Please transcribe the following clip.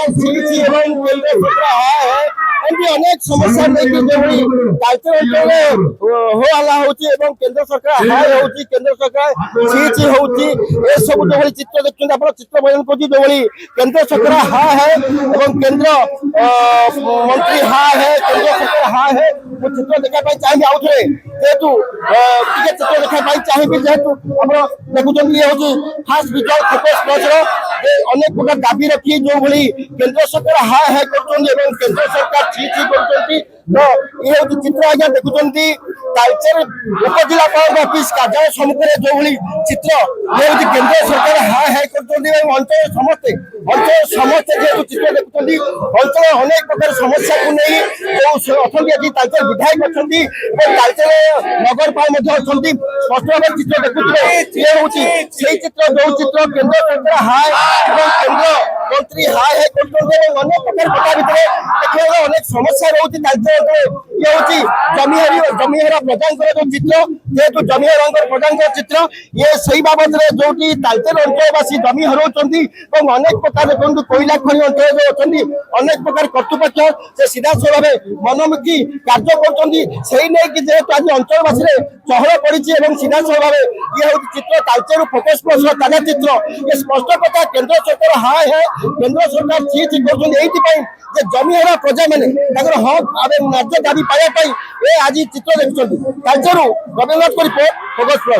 केंद्र सरकार है एमती अनेक समस्या लेकिन जो तालचेर अंचल हो हल्ला होची केंद्र सरकार हाय होची केंद्र सरकार छी होची ए सब जो चित्र देखते आप चित्र बयान कर जो केंद्र सरकार हाय है केंद्र मंत्री हाय है केंद्र सरकार हाय है वो चित्र देखा चाहिए आउ थे जेहेतु चित्र देखा चाहिए जेहेतु आप देखुं ये हूँ फास्ट विजय फोकस प्लस अनेक प्रकार दाबी रखी जो भाई केंद्र सरकार हाय हाय कर केंद्र सरकार छी कर तो ये हूँ चित्र आज्ञा देखुं तालचेर उपजिलापाल ऑफिस कार्यालय सम्मुखें जो भाई चित्र ये हूँ केंद्र सरकार हाय हाय कर अंचल समस्ते जेहतु चित्र देखुं अंचल अनेक प्रकार समस्या को नहीं जो अच्छा आज तालचेर विधायक अच्छा तालचेर नगरपाल अच्छा स्पष्ट भाव चित्र देखुए ये हूँ चित्र जो चित्र केंद्र सरकार हाय केंद्र मंत्री हाय हाय कर अनेक प्रकार कथा भितर देखिए अनेक समस्या रोचे तालचेर ये हूँ जमीहरा प्रधान जो चित्र जेहेतु जमीहर प्रधान चित्र ये सही बाबद जो तालचेर अंचलवासी जमी हराउंट अनेक प्रकार देखते कोईला खनि अंचल जो अच्छा अनेक प्रकार कर्तृपक्ष से सीधा भाव मनमुखी कार्य कर जेहेतु आज अंचलवासी चहल पड़ी सीधा भाव ये हूँ चित्र तालचेर फोकस प्लस ताजा चित्र ये स्पष्ट कथा केंद्र सरकार हाय है केंद्र सरकार छी कर जमीहरा प्रजा मैंने हक न्याय दाबी पाइबा आज चित्र देखुं तालचेर रवीन्द्रनाथ को रिपोर्ट फोकस प्लस।